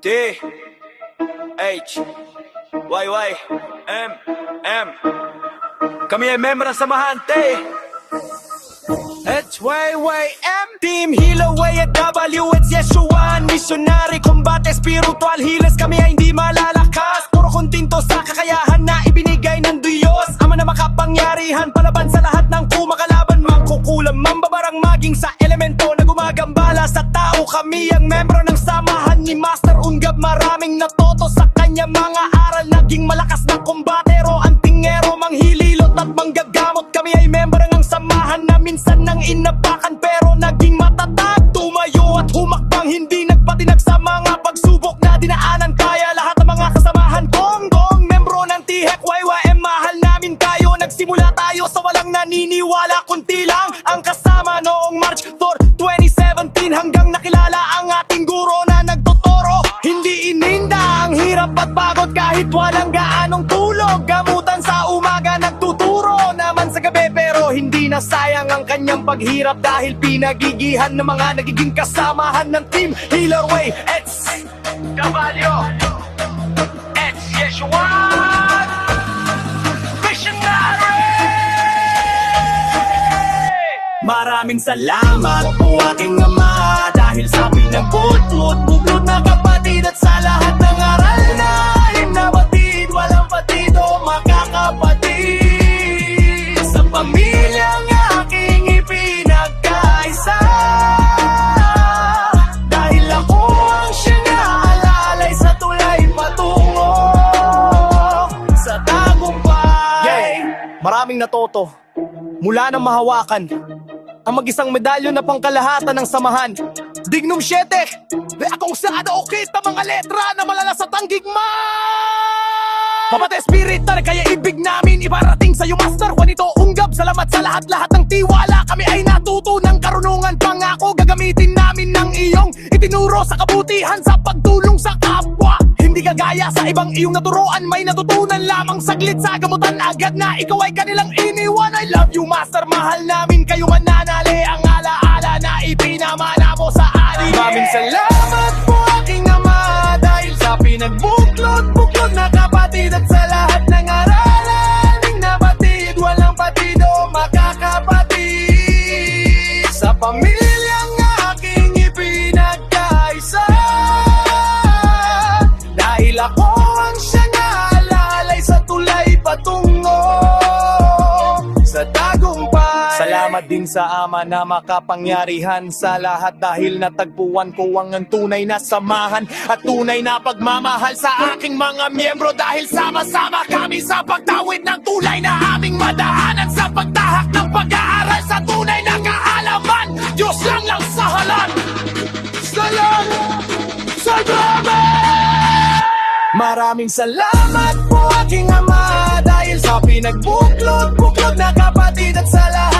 T H Y Y M M. Kami ay member ng samahan T H Y Y M. Team Hillaway at WH Yeshuan. Missionary, combate, spiritual healers. Kami ay hindi malalakas. Puro kontinto sa kakayahan na ibinigay ng Diyos. Ama na makapangyarihan, palaban sa lahat ng kumakalaban. Mangkukulam, mambabarang maging sa elemento na gumagambala sa tao. Kami ang membro ng samahan ni Master Ungab. Maraming natuto sa kanya mga aral. Naging malakas na kombatero, antingero, manghililot at manggagamot. Kami ay membro ng samahan na minsan nang inapakan pero naging matatag. Tumayo at humakbang, hindi nagpatinag sa mga pagsubok na dinaanan. Kaya lahat ng mga kasamahan kong membro ng THYYM. Mahal namin kayo, nagsimula tayo sa walang naniniwala. Kunti lang ang kasama noong March 4, 2017 hanggang nakilala ang ating guro na nagtuturo. Hindi ininda ang hirap at pagod kahit walang gaanong tulog. Gamutan sa umaga, nagtuturo naman sa gabi pero hindi na sayang ang kanyang paghirap dahil pinagigihan ng mga nagiging kasamahan ng Team Hillaway. It's Caballo, it's Yeshua Missionary. Maraming salamat po aking Ama dahil sa pinagbutlot-butlot na kapatid at sa lahat ng aral na inabatid. Walang patido makakapatid sa pamilyang aking ipinagkaisa. Dahil ako ang siyang aalalay sa tulay patungo sa tagumpay. Maraming natuto mula nang mahawakan ang mag-isang medalyo na pangkalahatan ng samahan. Dignum 7, akong saada okit ang mga letra na malalasat ang gigma. Papate spirit na kaya ibig namin ibarating sa'yo Master Juanito Ungab. Salamat sa lahat ng tiwala. Kami ay natuto ng karunungan. Pangako gagamitin namin ng iyong itinuro sa kabutihan sa pagtulong sa kapwa. Hindi kagaya sa ibang iyong naturoan, may natutunan lamang saglit sa gamutan. Agad na ikaw ay kanilang iniwan. I love you Master, mahal namin kayo mananali. Ang alaala na ipinamana mo sa ani. Maraming salamat po aking Ama dahil sa pinagbuklod-buklod na kapatid at sa lahat ng aralan nabatid. Walang patido makakapatid sa pamilyang aking ipinagkaisa. Dahil ako ang siyang aalalay sa tulay patungo sa tagumpay. Salamat din sa Ama na makapangyarihan sa lahat dahil natagpuan ko ang tunay na samahan at tunay na pagmamahal sa aking mga miyembro. Dahil sama-sama kami sa pagtawid ng tulay na aming madaanan sa pagtahak ng pag-aaral sa tunay na kaalaman. Diyos lang sa halan. Salamat! Maraming salamat po aking Ama dahil sa pinagbuklod-buklod na kapatid at sa lahat